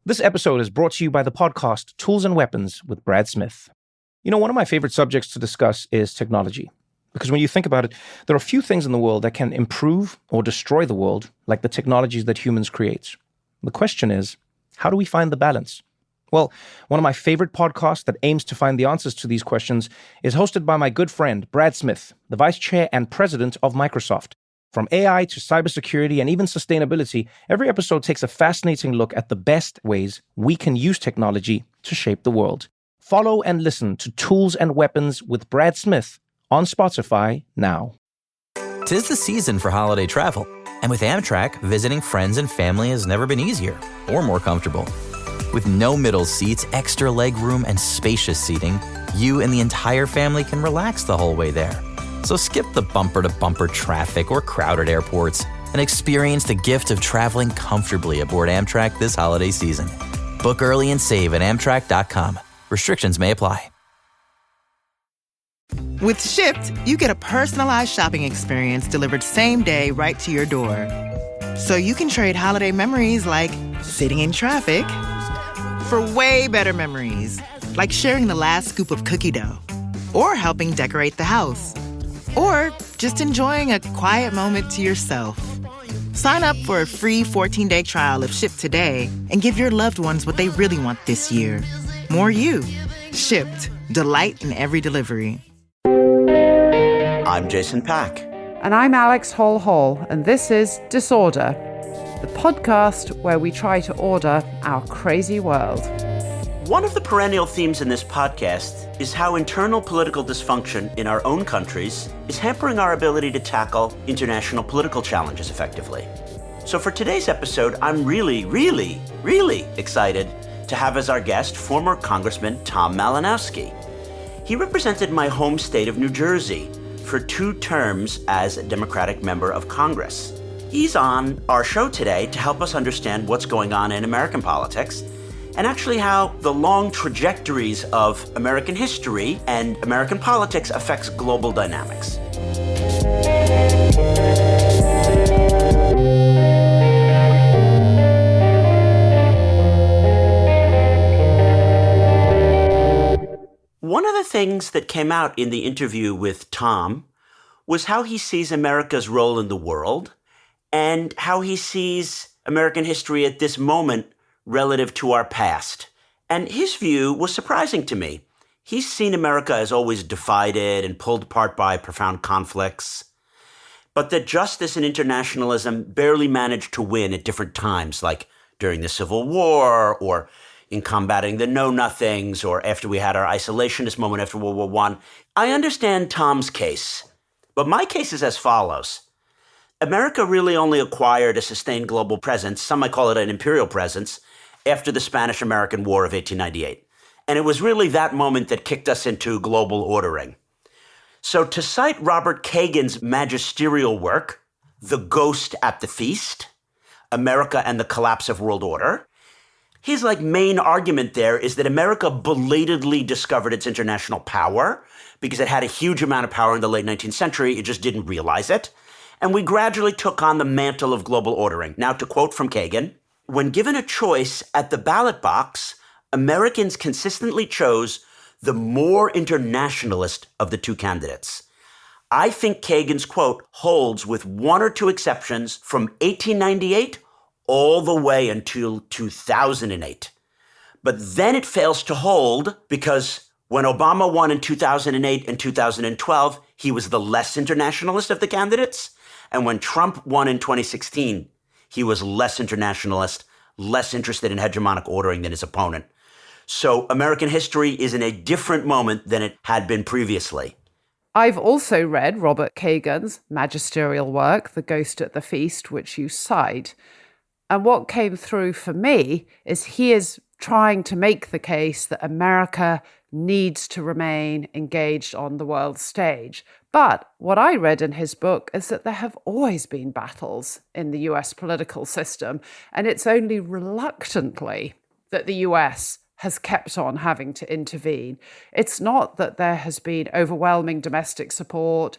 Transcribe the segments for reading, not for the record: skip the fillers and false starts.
This episode is brought to you by the podcast Tools and Weapons with Brad Smith. You know, one of my favorite subjects to discuss is technology. Because when you think about it, there are few things in the world that can improve or destroy the world like the technologies that humans create. The question is, how do we find the balance? Well, one of my favorite podcasts that aims to find the answers to these questions is hosted by my good friend, Brad Smith, the Vice Chair and President of Microsoft. From AI to cybersecurity and even sustainability, every episode takes a fascinating look at the best ways we can use technology to shape the world. Follow and listen to Tools and Weapons with Brad Smith on Spotify now. 'Tis the season for holiday travel, and with Amtrak, visiting friends and family has never been easier or more comfortable. With no middle seats, extra leg room, and spacious seating, you and the entire family can relax the whole way there. So skip the bumper-to-bumper traffic or crowded airports and experience the gift of traveling comfortably aboard Amtrak this holiday season. Book early and save at Amtrak.com. Restrictions may apply. With Shipt, you get a personalized shopping experience delivered same day right to your door. So you can trade holiday memories like sitting in traffic for way better memories, like sharing the last scoop of cookie dough or helping decorate the house. Or just enjoying a quiet moment to yourself. Sign up for a free 14-day trial of Shipt today and give your loved ones what they really want this year. More you. Shipt. Delight in every delivery. I'm Jason Pack. And I'm Alex Hall, and this is Disorder, the podcast where we try to order our crazy world. One of the perennial themes in this podcast is how internal political dysfunction in our own countries is hampering our ability to tackle international political challenges effectively. So for today's episode, I'm really excited to have as our guest former Congressman Tom Malinowski. He represented my home state of New Jersey for 2 terms as a Democratic member of Congress. He's on our show today to help us understand what's going on in American politics and actually how the long trajectories of American history and American politics affects global dynamics. One of the things that came out in the interview with Tom was how he sees America's role in the world and how he sees American history at this moment relative to our past. And his view was surprising to me. He's seen America as always divided and pulled apart by profound conflicts, but that justice and internationalism barely managed to win at different times, like during the Civil War or in combating the know-nothings or after we had our isolationist moment after World War I. I understand Tom's case, but my case is as follows. America really only acquired a sustained global presence, some might call it an imperial presence, after the Spanish-American War of 1898. And it was really that moment that kicked us into global ordering. So to cite Robert Kagan's magisterial work, The Ghost at the Feast, America and the Collapse of World Order, his main argument there is that America belatedly discovered its international power because it had a huge amount of power in the late 19th century. It just didn't realize it. And we gradually took on the mantle of global ordering. Now, to quote from Kagan, when given a choice at the ballot box, Americans consistently chose the more internationalist of the 2 candidates. I think Kagan's quote holds with 1 or 2 exceptions from 1898 all the way until 2008. But then it fails to hold because when Obama won in 2008 and 2012, he was the less internationalist of the candidates. And when Trump won in 2016, he was less internationalist, less interested in hegemonic ordering than his opponent. So American history is in a different moment than it had been previously. I've also read Robert Kagan's magisterial work, The Ghost at the Feast, which you cite. And what came through for me is he is trying to make the case that America needs to remain engaged on the world stage. But what I read in his book is that there have always been battles in the US political system, and it's only reluctantly that the US has kept on having to intervene. It's not that there has been overwhelming domestic support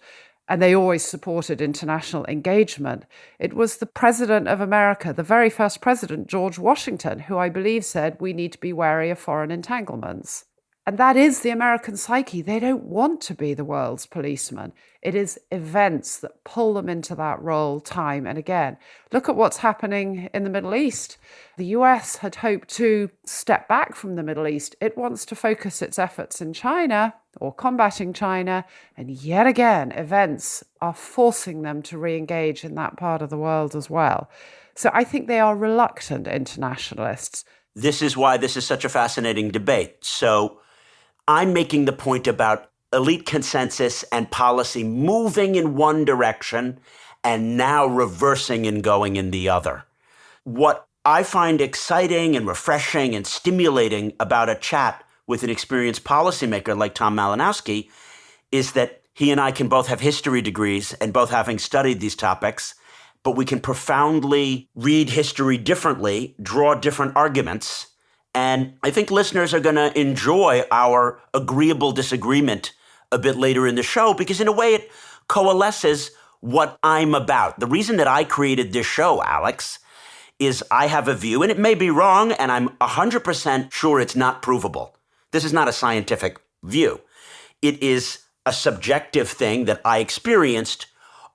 and they always supported international engagement. It was the president of America, the very first president, George Washington, who I believe said we need to be wary of foreign entanglements. And that is the American psyche. They don't want to be the world's policeman. It is events that pull them into that role time and again. Look at what's happening in the Middle East. The US had hoped to step back from the Middle East. It wants to focus its efforts in China or combating China. And yet again, events are forcing them to re-engage in that part of the world as well. So I think they are reluctant internationalists. This is why this is such a fascinating debate. So I'm making the point about elite consensus and policy moving in one direction and now reversing and going in the other. What I find exciting and refreshing and stimulating about a chat with an experienced policymaker like Tom Malinowski is that he and I can both have history degrees and both having studied these topics, but we can profoundly read history differently, draw different arguments. And I think listeners are going to enjoy our agreeable disagreement a bit later in the show because in a way it coalesces what I'm about. The reason that I created this show, Alex, is I have a view, and it may be wrong, and I'm 100% sure it's not provable. This is not a scientific view. It is a subjective thing that I experienced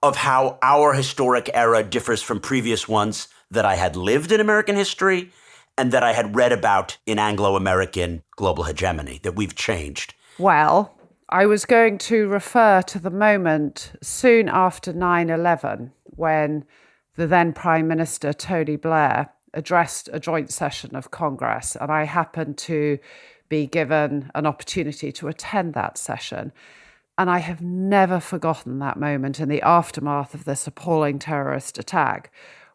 of how our historic era differs from previous ones that I had lived in American history and that I had read about in Anglo-American global hegemony, that we've changed. Well, I was going to refer to the moment soon after 9/11 when the then Prime Minister, Tony Blair, addressed a joint session of Congress, and I happened to be given an opportunity to attend that session. And I have never forgotten that moment in the aftermath of this appalling terrorist attack,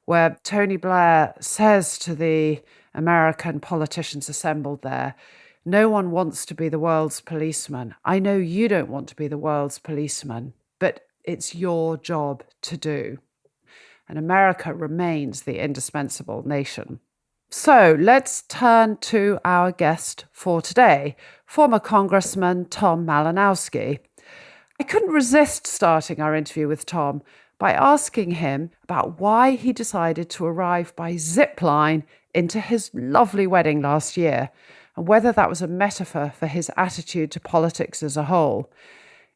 where Tony Blair says to the American politicians assembled there, "No one wants to be the world's policeman. I know you don't want to be the world's policeman, but it's your job to do." And America remains the indispensable nation. So let's turn to our guest for today, former Congressman Tom Malinowski. I couldn't resist starting our interview with Tom by asking him about why he decided to arrive by zip line into his lovely wedding last year, and whether that was a metaphor for his attitude to politics as a whole.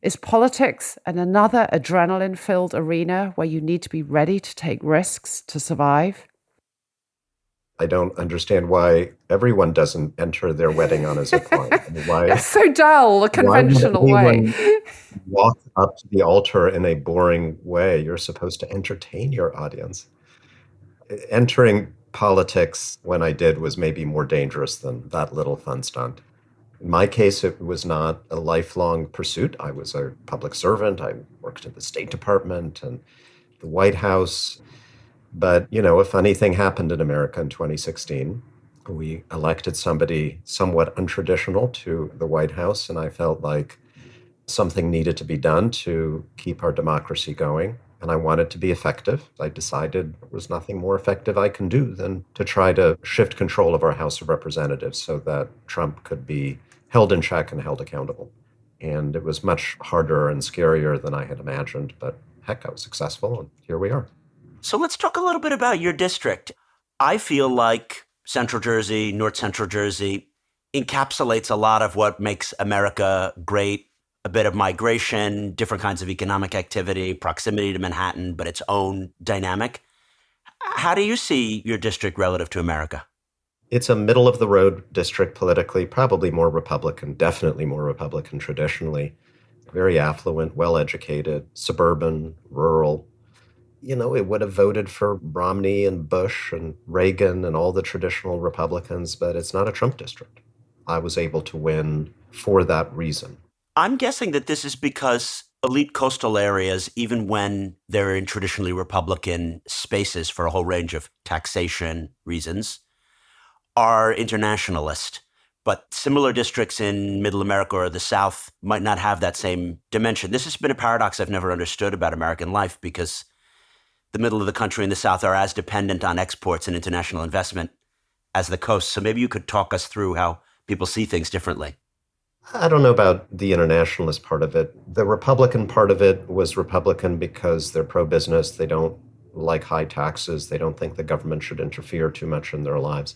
Is politics another adrenaline-filled arena where you need to be ready to take risks to survive? I don't understand why everyone doesn't enter their wedding on a zip line. I mean, why, That's so dull, a conventional why would way. anyone walk up to the altar in a boring way? You're supposed to entertain your audience. Entering politics when I did was maybe more dangerous than that little fun stunt. In my case, it was not a lifelong pursuit. I was a public servant. I worked at the State Department and the White House. But, a funny thing happened in America in 2016. We elected somebody somewhat untraditional to the White House, and I felt like something needed to be done to keep our democracy going. And I wanted to be effective. I decided there was nothing more effective I can do than to try to shift control of our House of Representatives so that Trump could be held in check and held accountable. And it was much harder and scarier than I had imagined, but heck, I was successful, and here we are. So let's talk a little bit about your district. I feel like Central Jersey, North Central Jersey encapsulates a lot of what makes America great. A bit of migration, different kinds of economic activity, proximity to Manhattan, but its own dynamic. How do you see your district relative to America? It's a middle-of-the-road district politically, probably more Republican, definitely more Republican traditionally. Very affluent, well-educated, suburban, rural. It would have voted for Romney and Bush and Reagan and all the traditional Republicans, but it's not a Trump district. I was able to win for that reason. I'm guessing that this is because elite coastal areas, even when they're in traditionally Republican spaces for a whole range of taxation reasons, are internationalist. But similar districts in Middle America or the South might not have that same dimension. This has been a paradox I've never understood about American life because the middle of the country and the South are as dependent on exports and international investment as the coast. So maybe you could talk us through how people see things differently. I don't know about the internationalist part of it. The Republican part of it was Republican because they're pro-business. They don't like high taxes. They don't think the government should interfere too much in their lives.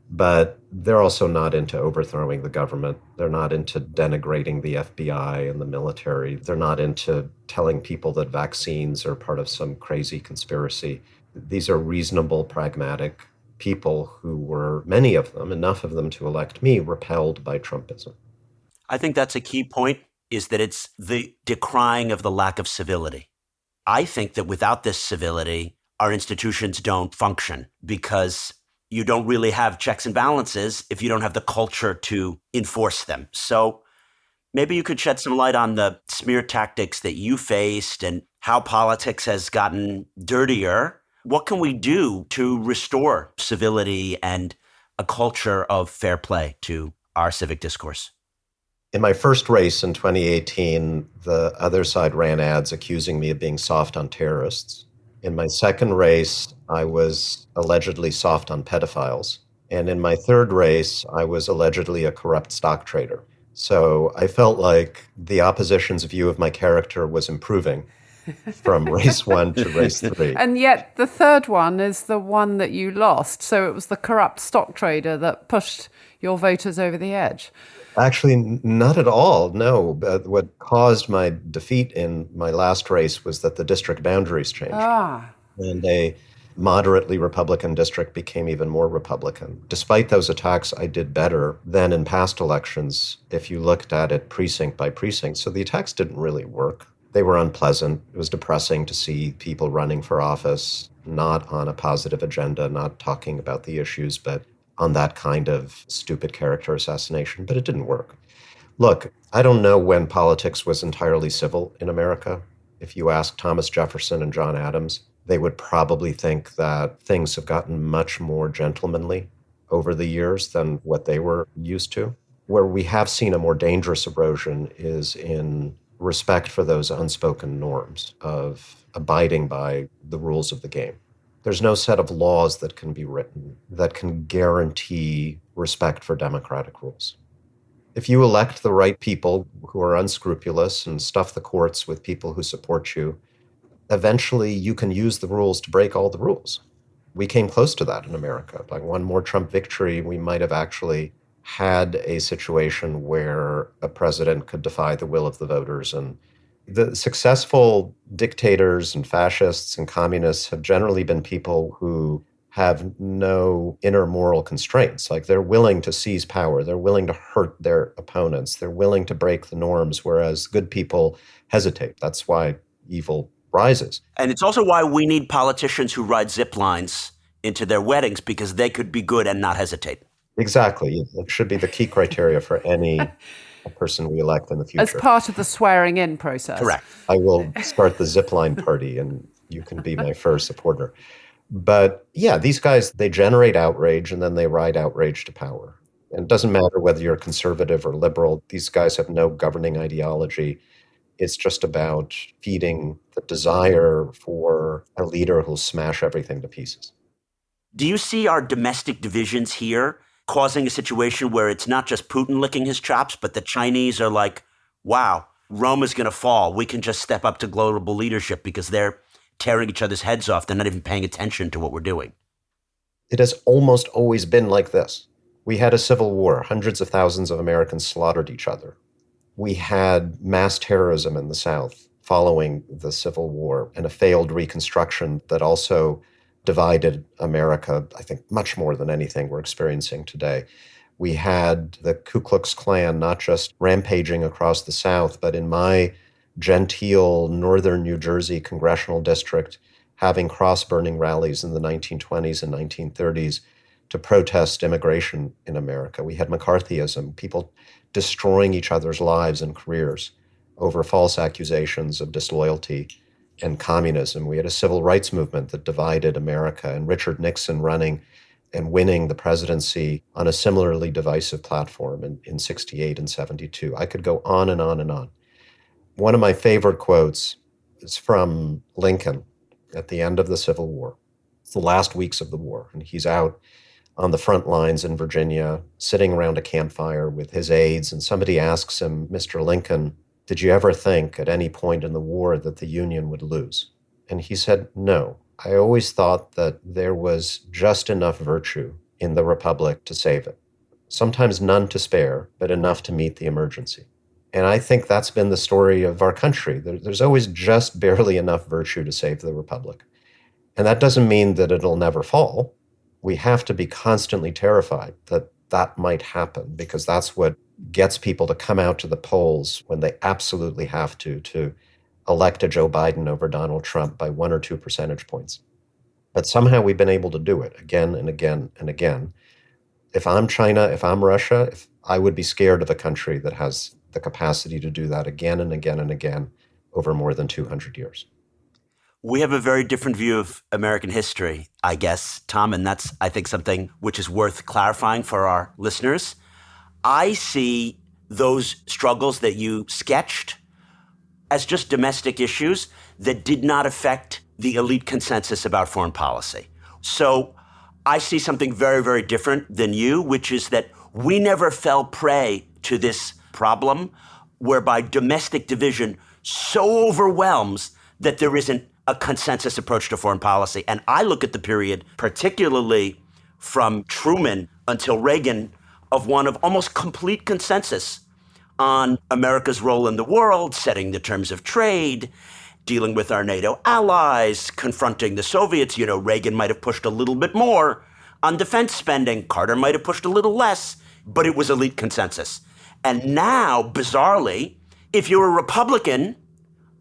But they're also not into overthrowing the government. They're not into denigrating the FBI and the military. They're not into telling people that vaccines are part of some crazy conspiracy. These are reasonable, pragmatic people who were, many of them, enough of them to elect me, repelled by Trumpism. I think that's a key point, is that it's the decrying of the lack of civility. I think that without this civility, our institutions don't function, because you don't really have checks and balances if you don't have the culture to enforce them. So maybe you could shed some light on the smear tactics that you faced and how politics has gotten dirtier. What can we do to restore civility and a culture of fair play to our civic discourse? In my first race in 2018, the other side ran ads accusing me of being soft on terrorists. In my second race, I was allegedly soft on pedophiles. And in my third race, I was allegedly a corrupt stock trader. So I felt like the opposition's view of my character was improving from race 1 to race 3. And yet the third one is the one that you lost. So it was the corrupt stock trader that pushed your voters over the edge. Actually, not at all, no. But what caused my defeat in my last race was that the district boundaries changed. And a moderately Republican district became even more Republican. Despite those attacks, I did better than in past elections if you looked at it precinct by precinct. So the attacks didn't really work. They were unpleasant. It was depressing to see people running for office, not on a positive agenda, not talking about the issues, but on that kind of stupid character assassination. But it didn't work. Look, I don't know when politics was entirely civil in America. If you ask Thomas Jefferson and John Adams, they would probably think that things have gotten much more gentlemanly over the years than what they were used to. Where we have seen a more dangerous erosion is in respect for those unspoken norms of abiding by the rules of the game. There's no set of laws that can be written that can guarantee respect for democratic rules. If you elect the right people who are unscrupulous and stuff the courts with people who support you, eventually you can use the rules to break all the rules. We came close to that in America. Like one more Trump victory, we might have actually had a situation where a president could defy the will of the voters. And the successful dictators and fascists and communists have generally been people who have no inner moral constraints. Like they're willing to seize power. They're willing to hurt their opponents. They're willing to break the norms, whereas good people hesitate. That's why evil rises. And it's also why we need politicians who ride zip lines into their weddings, because they could be good and not hesitate. Exactly. It should be the key criteria for any person we elect in the future. As part of the swearing in process. Correct. I will start the zipline party and you can be my first supporter. But yeah, these guys, they generate outrage and then they ride outrage to power. And it doesn't matter whether you're conservative or liberal. These guys have no governing ideology. It's just about feeding the desire for a leader who'll smash everything to pieces. Do you see our domestic divisions here causing a situation where it's not just Putin licking his chops, but the Chinese are like, wow, Rome is going to fall. We can just step up to global leadership because they're tearing each other's heads off. They're not even paying attention to what we're doing. It has almost always been like this. We had a civil war. Hundreds of thousands of Americans slaughtered each other. We had mass terrorism in the South following the Civil War and a failed Reconstruction that also divided America, I think, much more than anything we're experiencing today. We had the Ku Klux Klan not just rampaging across the South, but in my genteel northern New Jersey congressional district, having cross-burning rallies in the 1920s and 1930s to protest immigration in America. We had McCarthyism, people destroying each other's lives and careers over false accusations of disloyalty and communism. We had a civil rights movement that divided America, and Richard Nixon running and winning the presidency on a similarly divisive platform in 68 and 72. I could go on and on and on. One of my favorite quotes is from Lincoln at the end of the Civil War. It's the last weeks of the war, and he's out on the front lines in Virginia, sitting around a campfire with his aides, and somebody asks him, Mr. Lincoln, did you ever think at any point in the war that the Union would lose? And he said, no. I always thought that there was just enough virtue in the Republic to save it. Sometimes none to spare, but enough to meet the emergency. And I think that's been the story of our country. There's always just barely enough virtue to save the Republic. And that doesn't mean that it'll never fall. We have to be constantly terrified that that might happen, because that's what gets people to come out to the polls when they absolutely have to elect a Joe Biden over Donald Trump by 1 or 2 percentage points. But somehow we've been able to do it again and again and again. If I'm China, if I'm Russia, if I would be scared of a country that has the capacity to do that again and again and again over more than 200 years. We have a very different view of American history, I guess, Tom, and that's, I think, something which is worth clarifying for our listeners. I see those struggles that you sketched as just domestic issues that did not affect the elite consensus about foreign policy. So I see something very, very different than you, which is that we never fell prey to this problem whereby domestic division so overwhelms that there isn't a consensus approach to foreign policy. And I look at the period, particularly from Truman until Reagan, of one of almost complete consensus on America's role in the world, setting the terms of trade, dealing with our NATO allies, confronting the Soviets. You know, Reagan might have pushed a little bit more on defense spending. Carter might have pushed a little less, but it was elite consensus. And now, bizarrely, if you're a Republican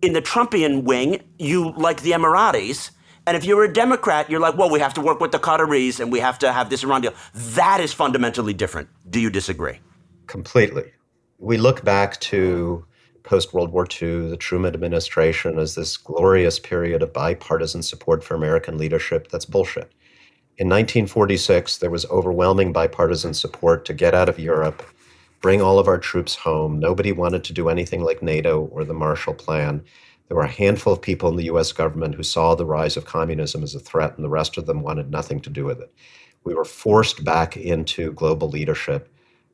in the Trumpian wing, you like the Emiratis. And if you're a Democrat, you're like, well, we have to work with the Qataris and we have to have this Iran deal. That is fundamentally different. Do you disagree? Completely. We look back to post-World War II, the Truman administration, as this glorious period of bipartisan support for American leadership. That's bullshit. In 1946, there was overwhelming bipartisan support to get out of Europe, bring all of our troops home. Nobody wanted to do anything like NATO or the Marshall Plan. There were a handful of people in the US government who saw the rise of communism as a threat, and the rest of them wanted nothing to do with it. We were forced back into global leadership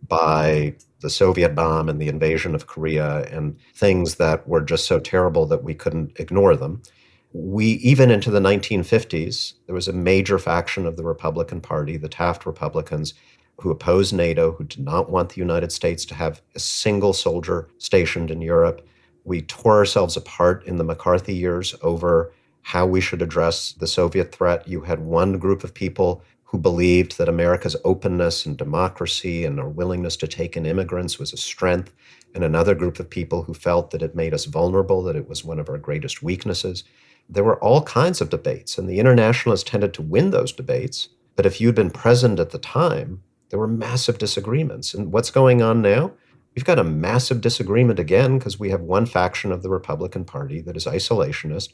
by the Soviet bomb and the invasion of Korea and things that were just so terrible that we couldn't ignore them. Even into the 1950s, there was a major faction of the Republican Party, the Taft Republicans, who opposed NATO, who did not want the United States to have a single soldier stationed in Europe. We tore ourselves apart in the McCarthy years over how we should address the Soviet threat. You had one group of people who believed that America's openness and democracy and our willingness to take in immigrants was a strength, and another group of people who felt that it made us vulnerable, that it was one of our greatest weaknesses. There were all kinds of debates, and the internationalists tended to win those debates. But if you'd been present at the time, there were massive disagreements. And what's going on now? We've got a massive disagreement again because we have one faction of the Republican Party that is isolationist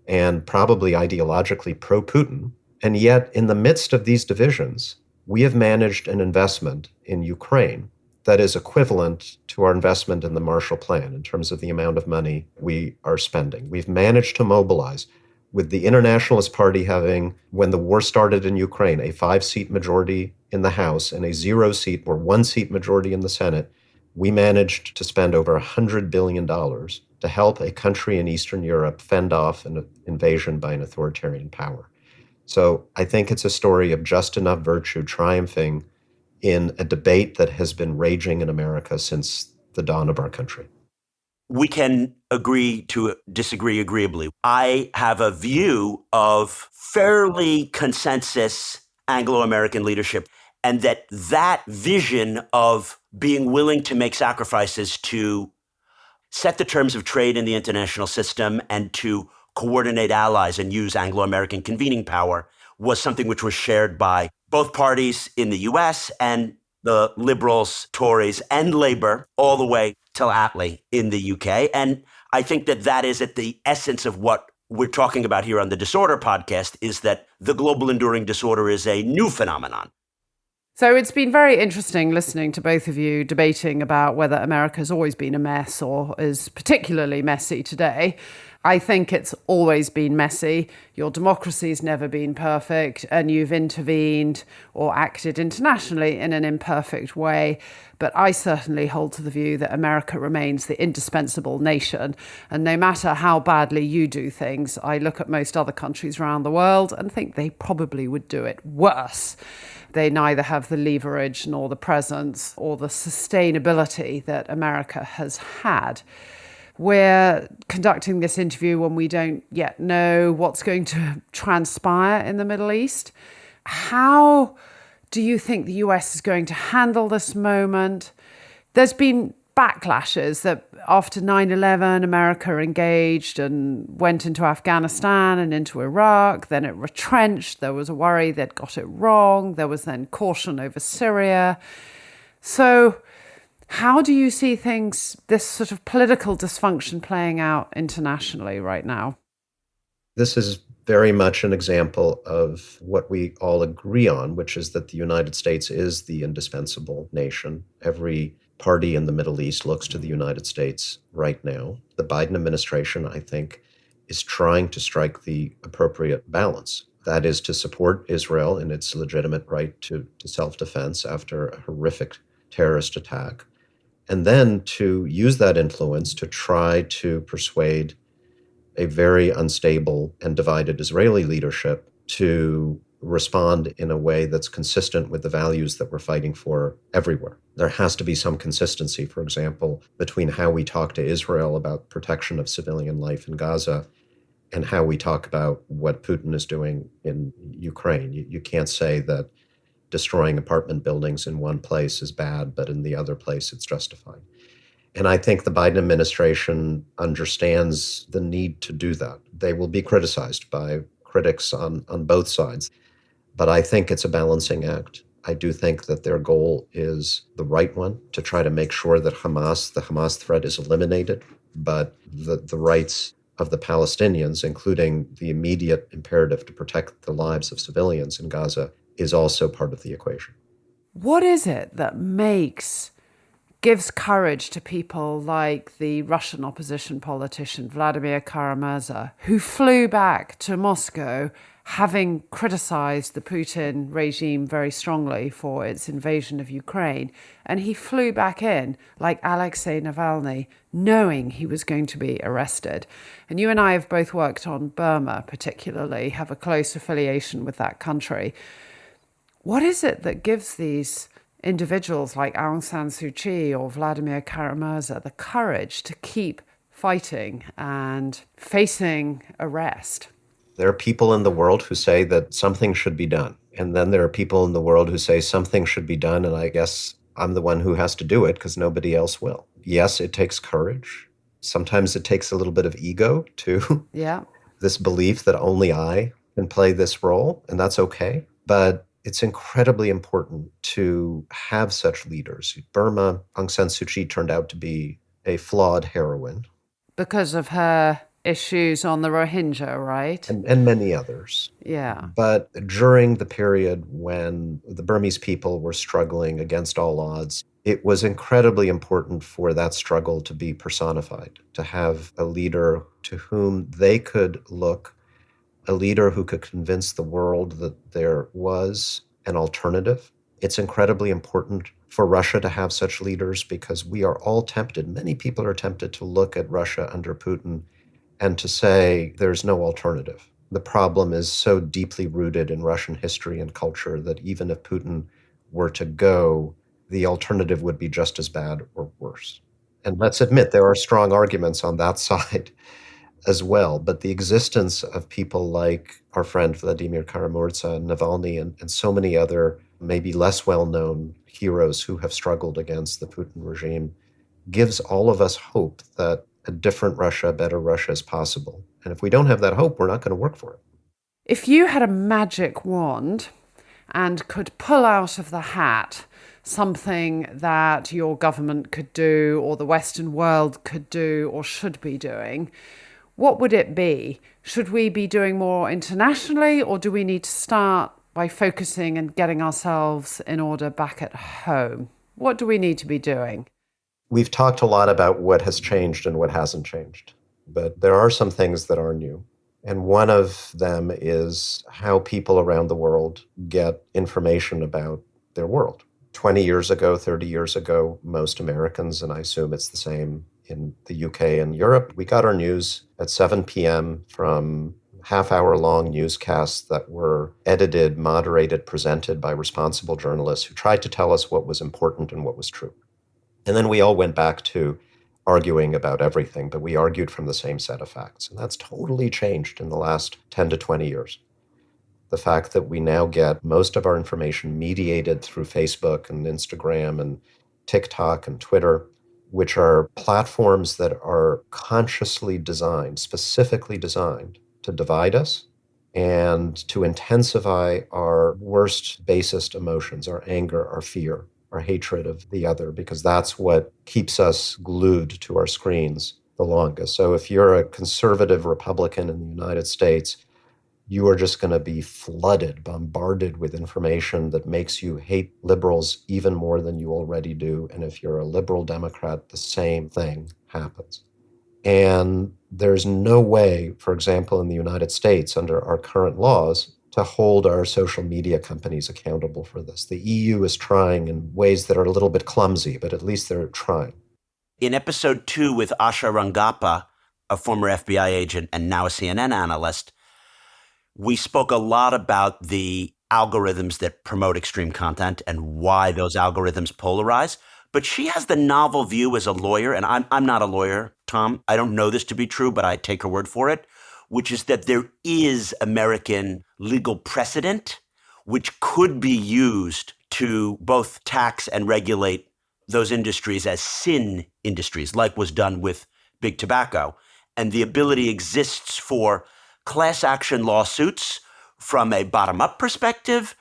and probably ideologically pro-Putin. And yet, in the midst of these divisions, we have managed an investment in Ukraine that is equivalent to our investment in the Marshall Plan in terms of the amount of money we are spending. We've managed to mobilize, with the Internationalist Party having, when the war started in Ukraine, a 5-seat majority in the House and a 0-seat or 1-seat majority in the Senate. We managed to spend over $100 billion to help a country in Eastern Europe fend off an invasion by an authoritarian power. So I think it's a story of just enough virtue triumphing in a debate that has been raging in America since the dawn of our country. We can agree to disagree agreeably. I have a view of fairly consensus Anglo-American leadership, and that vision of being willing to make sacrifices to set the terms of trade in the international system and to coordinate allies and use Anglo-American convening power was something which was shared by both parties in the US and the Liberals, Tories, and Labour, all the way till Attlee in the UK. And I think that is at the essence of what we're talking about here on the Disorder podcast, is that the global enduring disorder is a new phenomenon. So it's been very interesting listening to both of you debating about whether America's always been a mess or is particularly messy today. I think it's always been messy. Your democracy's never been perfect, and you've intervened or acted internationally in an imperfect way. But I certainly hold to the view that America remains the indispensable nation. And no matter how badly you do things, I look at most other countries around the world and think they probably would do it worse. They neither have the leverage nor the presence or the sustainability that America has had. We're conducting this interview when we don't yet know what's going to transpire in the Middle East. How do you think the US is going to handle this moment? There's been backlashes that after 9/11, America engaged and went into Afghanistan and into Iraq. Then it retrenched. There was a worry they'd got it wrong. There was then caution over Syria. So how do you see things, this sort of political dysfunction playing out internationally right now? This is very much an example of what we all agree on, which is that the United States is the indispensable nation. Every party in the Middle East looks to the United States right now. The Biden administration, I think, is trying to strike the appropriate balance. That is to support Israel in its legitimate right to self-defense after a horrific terrorist attack, and then to use that influence to try to persuade a very unstable and divided Israeli leadership to respond in a way that's consistent with the values that we're fighting for everywhere. There has to be some consistency, for example, between how we talk to Israel about protection of civilian life in Gaza and how we talk about what Putin is doing in Ukraine. You can't say that destroying apartment buildings in one place is bad, but in the other place it's justified. And I think the Biden administration understands the need to do that. They will be criticized by critics on both sides, but I think it's a balancing act. I do think that their goal is the right one, to try to make sure that the Hamas threat is eliminated, but the rights of the Palestinians, including the immediate imperative to protect the lives of civilians in Gaza, is also part of the equation. What is it that gives courage to people like the Russian opposition politician Vladimir Kara-Murza, who flew back to Moscow having criticized the Putin regime very strongly for its invasion of Ukraine, and he flew back in like Alexei Navalny, knowing he was going to be arrested. And you and I have both worked on Burma, particularly, have a close affiliation with that country. What is it that gives these individuals like Aung San Suu Kyi or Vladimir Kara-Murza the courage to keep fighting and facing arrest? There are people in the world who say that something should be done. And then there are people in the world who say something should be done, and I guess I'm the one who has to do it because nobody else will. Yes, it takes courage. Sometimes it takes a little bit of ego, too. Yeah. This belief that only I can play this role, and that's okay. But it's incredibly important to have such leaders. Burma, Aung San Suu Kyi turned out to be a flawed heroine. Because of her issues on the Rohingya, right? And many others. Yeah. But during the period when the Burmese people were struggling against all odds, it was incredibly important for that struggle to be personified, to have a leader to whom they could look, a leader who could convince the world that there was an alternative. It's incredibly important for Russia to have such leaders because we are all tempted, many people are tempted to look at Russia under Putin and to say there's no alternative. The problem is so deeply rooted in Russian history and culture that even if Putin were to go, the alternative would be just as bad or worse. And let's admit there are strong arguments on that side as well. But the existence of people like our friend Vladimir Kara-Murza and Navalny and so many other maybe less well-known heroes who have struggled against the Putin regime gives all of us hope that a different Russia, a better Russia is possible. And if we don't have that hope, we're not going to work for it. If you had a magic wand and could pull out of the hat something that your government could do or the Western world could do or should be doing, what would it be? Should we be doing more internationally, or do we need to start by focusing and getting ourselves in order back at home? What do we need to be doing? We've talked a lot about what has changed and what hasn't changed. but there are some things that are new. And one of them is how people around the world get information about their world. 20 years ago, 30 years ago, most Americans, and I assume it's the same in the UK and Europe, we got our news at 7 p.m. from half-hour-long newscasts that were edited, moderated, presented by responsible journalists who tried to tell us what was important and what was true. And then we all went back to arguing about everything, but we argued from the same set of facts. And that's totally changed in the last 10 to 20 years. The fact that we now get most of our information mediated through Facebook and Instagram and TikTok and Twitter, which are platforms that are consciously designed, specifically designed to divide us and to intensify our worst, basest emotions, our anger, our fear, our hatred of the other, because that's what keeps us glued to our screens the longest. So if you're a conservative Republican in the United States, you are just going to be flooded, bombarded with information that makes you hate liberals even more than you already do. And if you're a liberal Democrat, the same thing happens. And there's no way, for example, in the United States, under our current laws, to hold our social media companies accountable for this. The EU is trying in ways that are a little bit clumsy, but at least they're trying. In episode 2 with Asha Rangappa, a former FBI agent and now a CNN analyst, we spoke a lot about the algorithms that promote extreme content and why those algorithms polarize. But she has the novel view as a lawyer, and I'm not a lawyer, Tom. I don't know this to be true, but I take her word for it, which is that there is American legal precedent which could be used to both tax and regulate those industries as sin industries, like was done with big tobacco. And the ability exists for class action lawsuits from a bottom-up perspective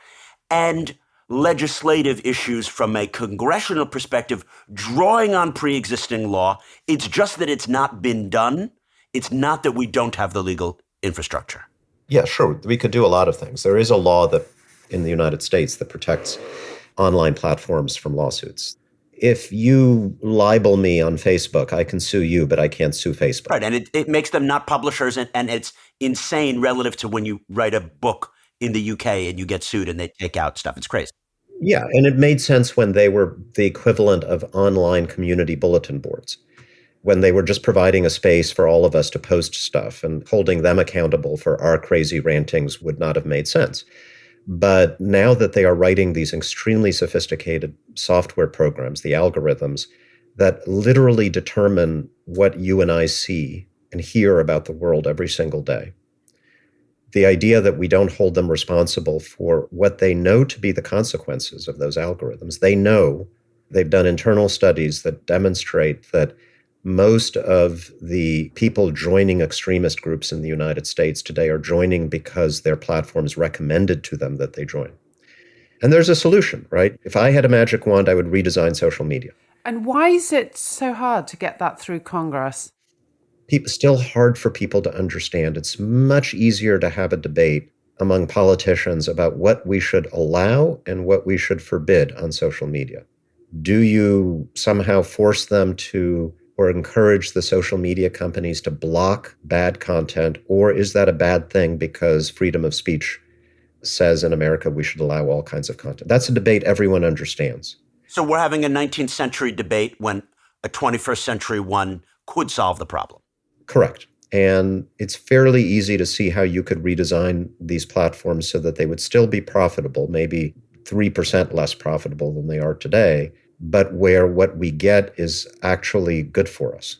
and legislative issues from a congressional perspective, drawing on pre-existing law. It's just that it's not been done. It's not that we don't have the legal infrastructure. Yeah, sure. We could do a lot of things. There is a law that in the United States that protects online platforms from lawsuits. If you libel me on Facebook, I can sue you, but I can't sue Facebook. Right, and it makes them not publishers, and it's insane relative to when you write a book in the UK and you get sued and they take out stuff. It's crazy. Yeah, and it made sense when they were the equivalent of online community bulletin boards, when they were just providing a space for all of us to post stuff, and holding them accountable for our crazy rantings would not have made sense. But now that they are writing these extremely sophisticated software programs, the algorithms, that literally determine what you and I see and hear about the world every single day, the idea that we don't hold them responsible for what they know to be the consequences of those algorithms. They know, they've done internal studies that demonstrate that most of the people joining extremist groups in the United States today are joining because their platforms recommended to them that they join. And there's a solution, right? If I had a magic wand, I would redesign social media. And why is it so hard to get that through Congress? It's still hard for people to understand. It's much easier to have a debate among politicians about what we should allow and what we should forbid on social media. Do you somehow force them to or encourage the social media companies to block bad content, or is that a bad thing because freedom of speech says in America we should allow all kinds of content? That's a debate everyone understands. So we're having a 19th century debate when a 21st century one could solve the problem. Correct. And it's fairly easy to see how you could redesign these platforms so that they would still be profitable, maybe 3% less profitable than they are today, but where what we get is actually good for us.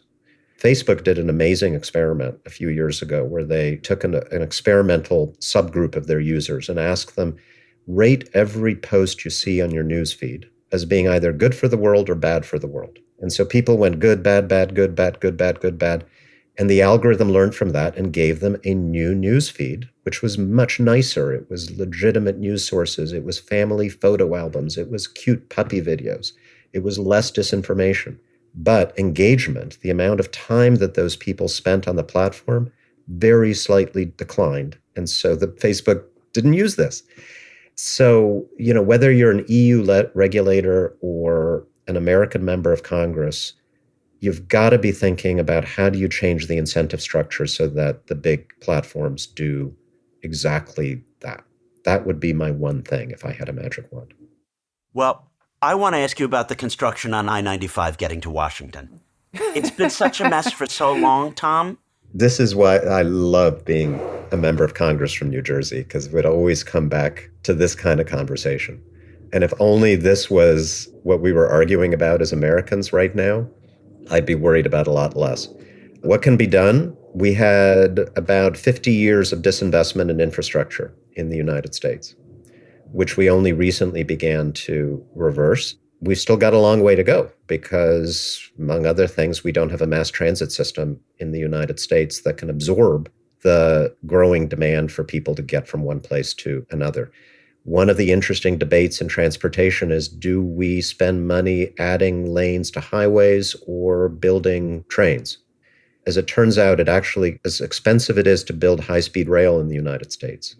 Facebook did an amazing experiment a few years ago where they took an experimental subgroup of their users and asked them, rate every post you see on your newsfeed as being either good for the world or bad for the world. And so people went good, bad, bad, good, bad, good, bad, good, bad. And the algorithm learned from that and gave them a new newsfeed, which was much nicer. It was legitimate news sources. It was family photo albums. It was cute puppy videos. It was less disinformation. But engagement, the amount of time that those people spent on the platform, very slightly declined. And so the Facebook didn't use this. So, whether you're an EU regulator or an American member of Congress, you've got to be thinking about how do you change the incentive structure so that the big platforms do exactly that. That would be my one thing if I had a magic wand. Well, I want to ask you about the construction on I-95 getting to Washington. It's been such a mess for so long, Tom. This is why I love being a member of Congress from New Jersey, because it would always come back to this kind of conversation. And if only this was what we were arguing about as Americans right now, I'd be worried about a lot less. What can be done? We had about 50 years of disinvestment in infrastructure in the United States, which we only recently began to reverse. We've still got a long way to go because, among other things, we don't have a mass transit system in the United States that can absorb the growing demand for people to get from one place to another. One of the interesting debates in transportation is, do we spend money adding lanes to highways or building trains? As it turns out, as expensive it is to build high-speed rail in the United States,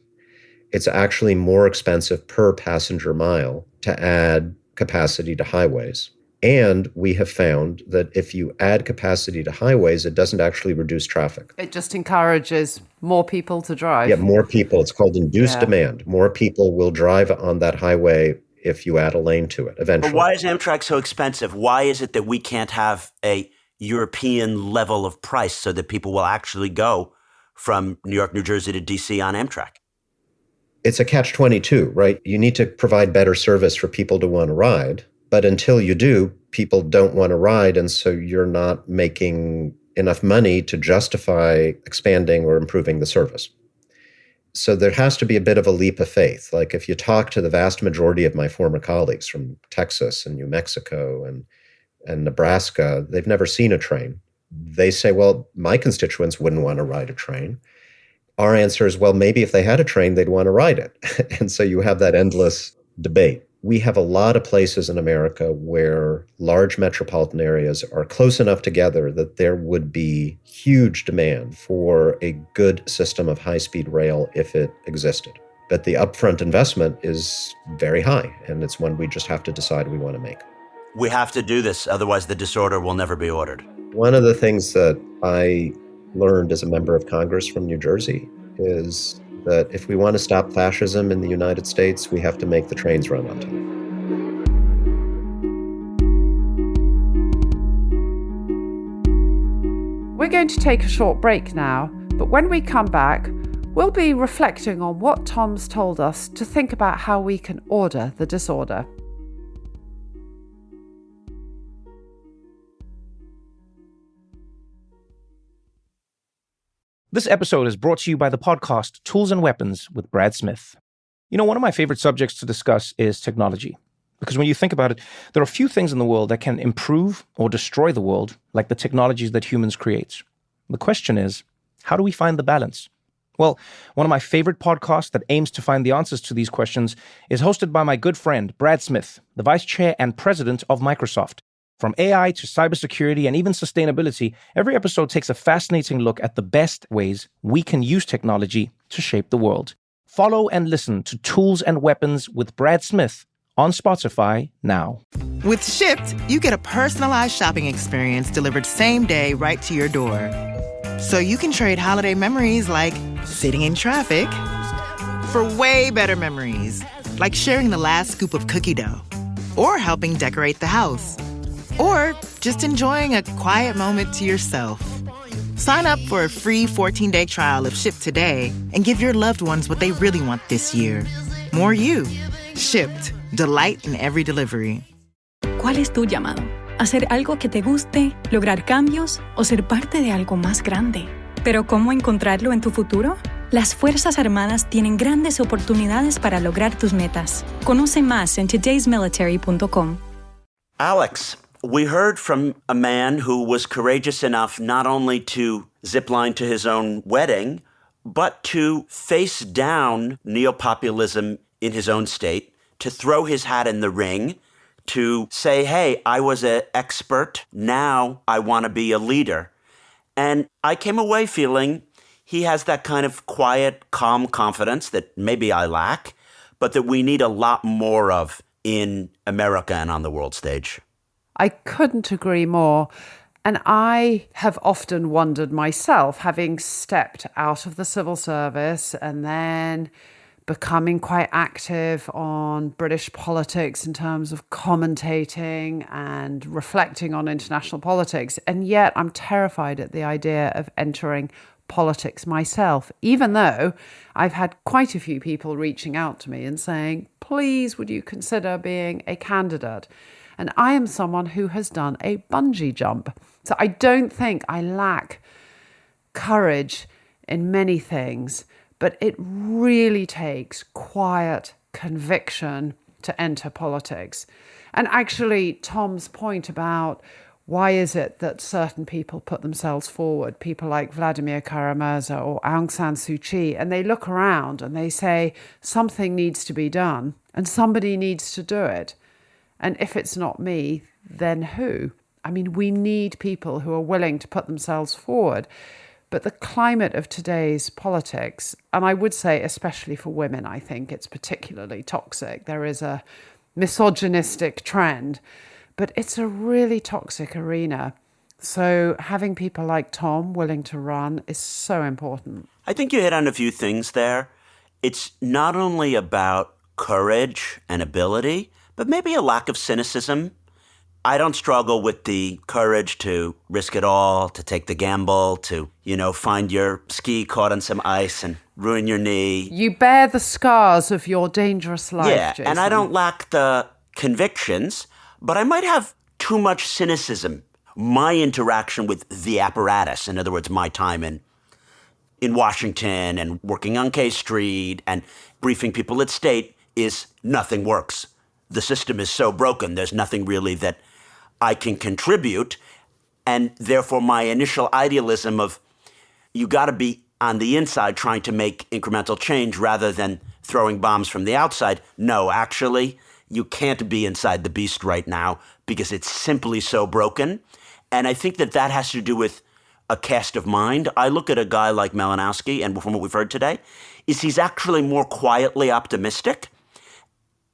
it's actually more expensive per passenger mile to add capacity to highways. And we have found that if you add capacity to highways, it doesn't actually reduce traffic. It just encourages more people to drive. Yeah, more people. It's called induced demand. More people will drive on that highway if you add a lane to it eventually. But why is Amtrak so expensive? Why is it that we can't have a European level of price so that people will actually go from New York, New Jersey to DC on Amtrak? It's a catch-22, right? You need to provide better service for people to want to ride. But until you do, people don't want to ride. And so you're not making enough money to justify expanding or improving the service. So there has to be a bit of a leap of faith. Like if you talk to the vast majority of my former colleagues from Texas and New Mexico and Nebraska, they've never seen a train. They say, well, my constituents wouldn't want to ride a train. Our answer is, well, maybe if they had a train, they'd want to ride it. And so you have that endless debate. We have a lot of places in America where large metropolitan areas are close enough together that there would be huge demand for a good system of high-speed rail if it existed. But the upfront investment is very high, and it's one we just have to decide we want to make. We have to do this, otherwise the disorder will never be ordered. One of the things that I learned as a member of Congress from New Jersey is that if we want to stop fascism in the United States, we have to make the trains run on time. We're going to take a short break now, but when we come back, we'll be reflecting on what Tom's told us to think about how we can order the disorder. This episode is brought to you by the podcast Tools and Weapons with Brad Smith. You know, one of my favorite subjects to discuss is technology. Because when you think about it, there are few things in the world that can improve or destroy the world like the technologies that humans create. The question is, how do we find the balance? Well, one of my favorite podcasts that aims to find the answers to these questions is hosted by my good friend, Brad Smith, the vice chair and president of Microsoft. From AI to cybersecurity and even sustainability, every episode takes a fascinating look at the best ways we can use technology to shape the world. Follow and listen to Tools and Weapons with Brad Smith on Spotify now. With Shipt, you get a personalized shopping experience delivered same day right to your door. So you can trade holiday memories like sitting in traffic for way better memories, like sharing the last scoop of cookie dough, or helping decorate the house, or just enjoying a quiet moment to yourself. Sign up for a free 14-day trial of Shipt today and give your loved ones what they really want this year. More you. Shipt. Delight in every delivery. ¿Cuál es tu llamado? ¿Hacer algo que te guste, lograr cambios o ser parte de algo más grande? ¿Pero cómo encontrarlo en tu futuro? Las Fuerzas Armadas tienen grandes oportunidades para lograr tus metas. Conoce más en todaysmilitary.com. Alex, we heard from a man who was courageous enough not only to zipline to his own wedding, but to face down neo-populism in his own state, to throw his hat in the ring, to say, hey, I was an expert, now I want to be a leader. And I came away feeling he has that kind of quiet, calm confidence that maybe I lack, but that we need a lot more of in America and on the world stage. I couldn't agree more. And I have often wondered myself, having stepped out of the civil service and then becoming quite active on British politics in terms of commentating and reflecting on international politics. And yet I'm terrified at the idea of entering politics myself, even though I've had quite a few people reaching out to me and saying, please, would you consider being a candidate? And I am someone who has done a bungee jump. So I don't think I lack courage in many things, but it really takes quiet conviction to enter politics. And actually, Tom's point about why is it that certain people put themselves forward, people like Vladimir Kara-Murza or Aung San Suu Kyi, and they look around and they say something needs to be done and somebody needs to do it. And if it's not me, then who? I mean, we need people who are willing to put themselves forward. But the climate of today's politics, and I would say especially for women, I think it's particularly toxic. There is a misogynistic trend, but it's a really toxic arena. So having people like Tom willing to run is so important. I think you hit on a few things there. It's not only about courage and ability, but maybe a lack of cynicism. I don't struggle with the courage to risk it all, to take the gamble, to, find your ski caught on some ice and ruin your knee. You bear the scars of your dangerous life, Yeah, Jason. and I don't lack the convictions, but I might have too much cynicism. My interaction with the apparatus, in other words, my time in Washington and working on K Street and briefing people at State, is nothing works. The system is so broken, there's nothing really that I can contribute. And therefore, my initial idealism of you got to be on the inside trying to make incremental change rather than throwing bombs from the outside. No, actually, you can't be inside the beast right now because it's simply so broken. And I think that has to do with a cast of mind. I look at a guy like Malinowski, and from what we've heard today, is he's actually more quietly optimistic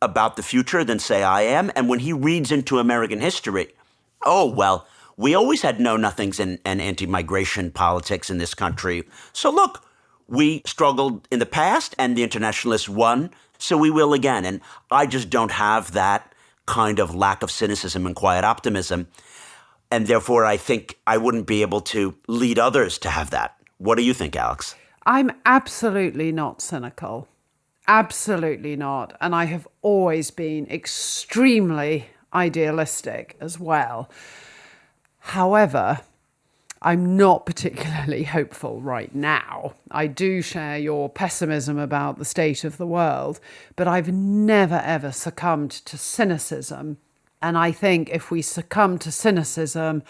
about the future than, say, I am. And when he reads into American history, we always had know-nothings and anti-migration politics in this country. So look, we struggled in the past and the internationalists won, so we will again. And I just don't have that kind of lack of cynicism and quiet optimism. And therefore, I think I wouldn't be able to lead others to have that. What do you think, Alex? I'm absolutely not cynical. Absolutely not. And I have always been extremely idealistic as well. However, I'm not particularly hopeful right now. I do share your pessimism about the state of the world, but I've never, ever succumbed to cynicism. And I think if we succumb to cynicism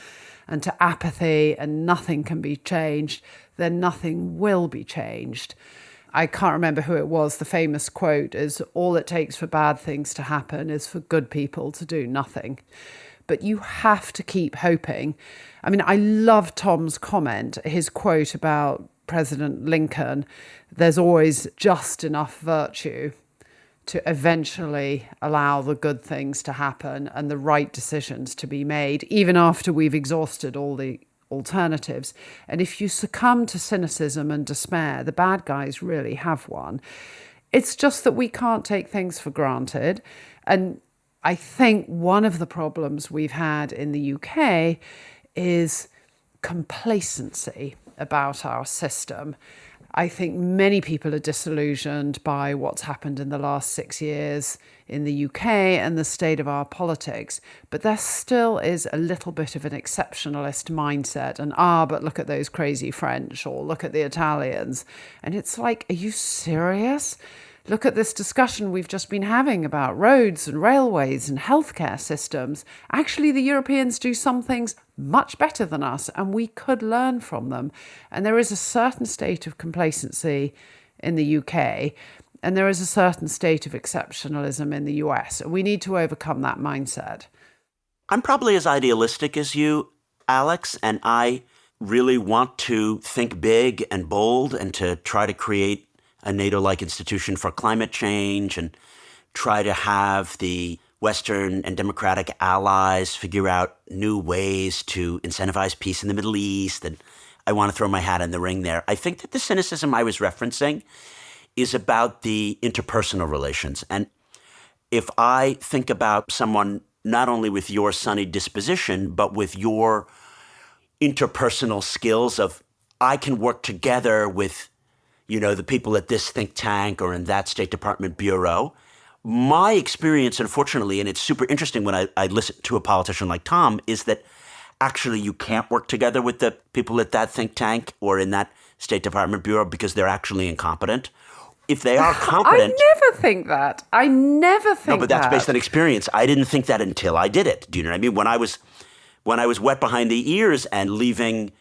and to apathy and nothing can be changed, then nothing will be changed. I can't remember who it was. The famous quote is, all it takes for bad things to happen is for good people to do nothing. But you have to keep hoping. I mean, I love Tom's comment, his quote about President Lincoln. There's always just enough virtue to eventually allow the good things to happen and the right decisions to be made, even after we've exhausted all the alternatives. And if you succumb to cynicism and despair, the bad guys really have won. It's just that we can't take things for granted. And I think one of the problems we've had in the UK is complacency about our system. I think many people are disillusioned by what's happened in the last 6 years in the UK and the state of our politics. But there still is a little bit of an exceptionalist mindset. And, but look at those crazy French, or look at the Italians. And it's like, are you serious? Look at this discussion we've just been having about roads and railways and healthcare systems. Actually, the Europeans do some things much better than us, and we could learn from them. And there is a certain state of complacency in the UK, and there is a certain state of exceptionalism in the US. And we need to overcome that mindset. I'm probably as idealistic as you, Alex, and I really want to think big and bold and to try to create a NATO-like institution for climate change and try to have the Western and democratic allies figure out new ways to incentivize peace in the Middle East, and I want to throw my hat in the ring there. I think that the cynicism I was referencing is about the interpersonal relations. And if I think about someone not only with your sunny disposition, but with your interpersonal skills of, I can work together with, the people at this think tank or in that State Department bureau. My experience, unfortunately, and it's super interesting when I listen to a politician like Tom, is that actually you can't work together with the people at that think tank or in that State Department bureau because they're actually incompetent. If they are competent... I never think that. No, but that's based on experience. I didn't think that until I did it. Do you know what I mean? When I was wet behind the ears and leaving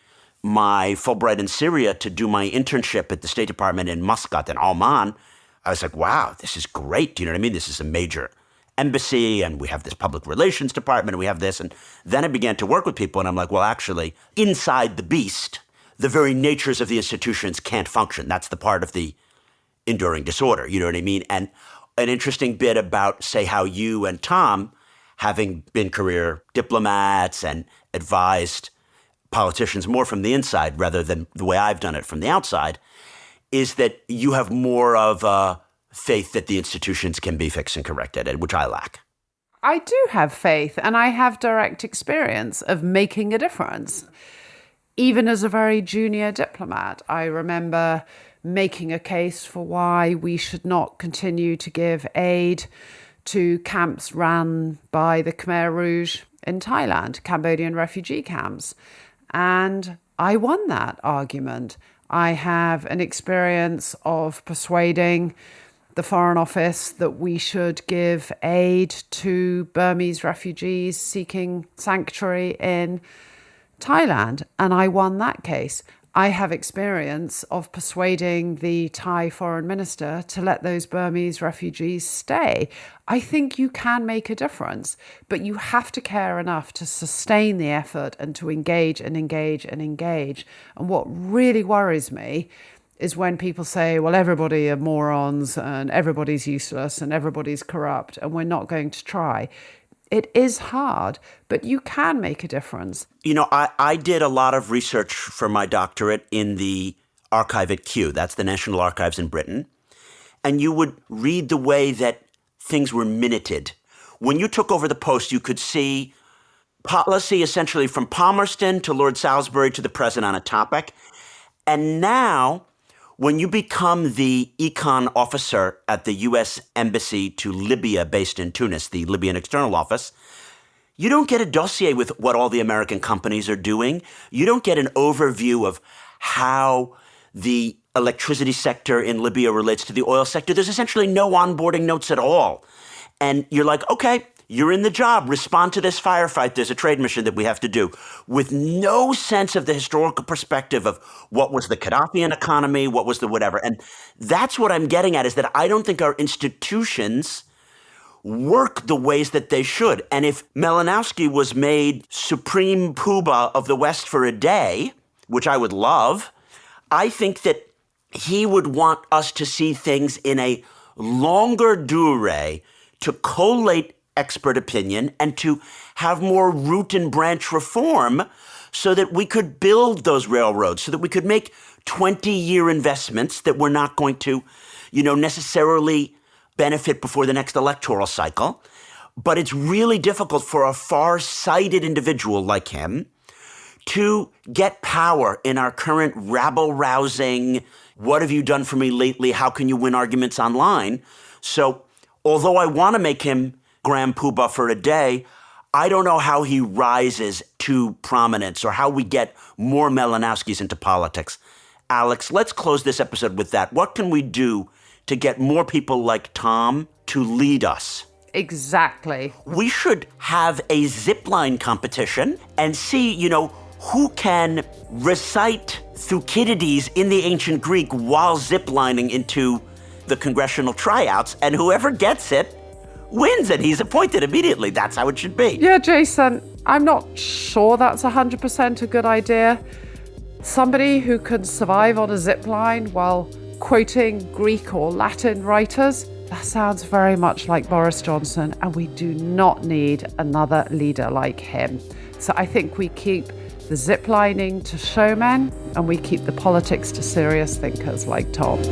my Fulbright in Syria to do my internship at the State Department in Muscat and Oman, I was like, wow, this is great. Do you know what I mean? This is a major embassy, and we have this public relations department, and we have this. And then I began to work with people, and I'm like, well, actually, inside the beast, the very natures of the institutions can't function. That's the part of the enduring disorder, you know what I mean? And an interesting bit about, say, how you and Tom, having been career diplomats and advised politicians more from the inside rather than the way I've done it from the outside, is that you have more of a faith that the institutions can be fixed and corrected, which I lack. I do have faith, and I have direct experience of making a difference. Even as a very junior diplomat, I remember making a case for why we should not continue to give aid to camps run by the Khmer Rouge in Thailand, Cambodian refugee camps. And I won that argument. I have an experience of persuading the Foreign Office that we should give aid to Burmese refugees seeking sanctuary in Thailand, and I won that case. I have experience of persuading the Thai foreign minister to let those Burmese refugees stay. I think you can make a difference, but you have to care enough to sustain the effort and to engage and engage and engage. And what really worries me is when people say, well, everybody are morons and everybody's useless and everybody's corrupt and we're not going to try. It is hard, but you can make a difference. I did a lot of research for my doctorate in the archive at Kew. That's the National Archives in Britain. And you would read the way that things were minuted. When you took over the post, you could see policy essentially from Palmerston to Lord Salisbury to the president on a topic. And now, when you become the econ officer at the U.S. Embassy to Libya based in Tunis, the Libyan External Office, you don't get a dossier with what all the American companies are doing. You don't get an overview of how the electricity sector in Libya relates to the oil sector. There's essentially no onboarding notes at all. And you're like, okay, you're in the job. Respond to this firefight. There's a trade mission that we have to do, with no sense of the historical perspective of what was the Gaddafian economy, what was the whatever. And that's what I'm getting at, is that I don't think our institutions work the ways that they should. And if Malinowski was made supreme poobah of the West for a day, which I would love, I think that he would want us to see things in a longer durée, to collate expert opinion and to have more root and branch reform so that we could build those railroads, so that we could make 20-year investments that we're not going to, necessarily benefit before the next electoral cycle. But it's really difficult for a far-sighted individual like him to get power in our current rabble-rousing, what have you done for me lately, how can you win arguments online? So although I want to make him Grand Poobah for a day, I don't know how he rises to prominence or how we get more Malinowskis into politics. Alex, let's close this episode with that. What can we do to get more people like Tom to lead us? Exactly. We should have a zipline competition and see, who can recite Thucydides in the ancient Greek while ziplining into the congressional tryouts, and whoever gets it wins, and he's appointed immediately. That's how it should be. Yeah, Jason, I'm not sure that's 100% a good idea. Somebody who can survive on a zip line while quoting Greek or Latin writers, That sounds very much like Boris Johnson, and we do not need another leader like him. So I think we keep the ziplining to showmen, and we keep the politics to serious thinkers like Tom.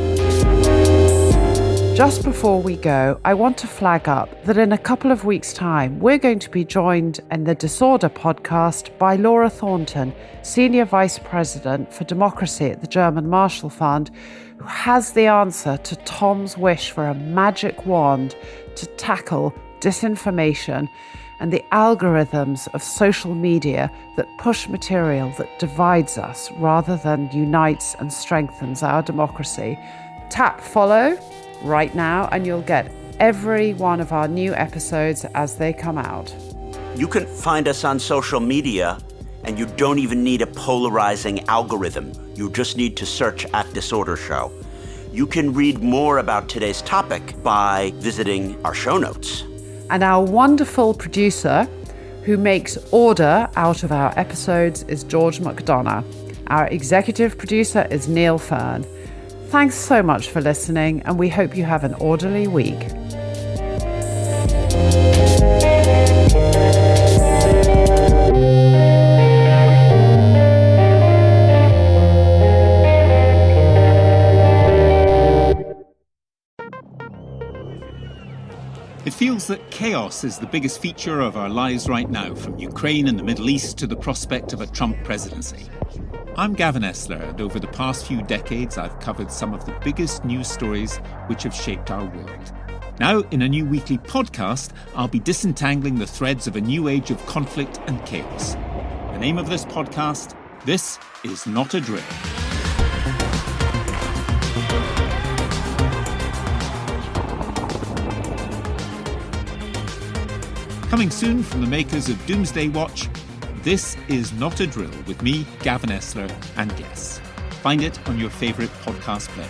Just before we go, I want to flag up that in a couple of weeks' time, we're going to be joined in the Disorder podcast by Laura Thornton, Senior Vice President for Democracy at the German Marshall Fund, who has the answer to Tom's wish for a magic wand to tackle disinformation and the algorithms of social media that push material that divides us rather than unites and strengthens our democracy. Tap follow right now and you'll get every one of our new episodes as they come out. You can find us on social media, and you don't even need a polarizing algorithm. You just need to search at Disorder Show. You can read more about today's topic by visiting our show notes. And our wonderful producer who makes order out of our episodes is George McDonagh. Our executive producer is Neil Fearn. Thanks so much for listening, and we hope you have an orderly week. It feels that chaos is the biggest feature of our lives right now, from Ukraine and the Middle East to the prospect of a Trump presidency. I'm Gavin Esler, and over the past few decades, I've covered some of the biggest news stories which have shaped our world. Now, in a new weekly podcast, I'll be disentangling the threads of a new age of conflict and chaos. The name of this podcast, This Is Not a Drill. Coming soon from the makers of Doomsday Watch, This Is Not a Drill with me, Gavin Esler, and guests. Find it on your favourite podcast player.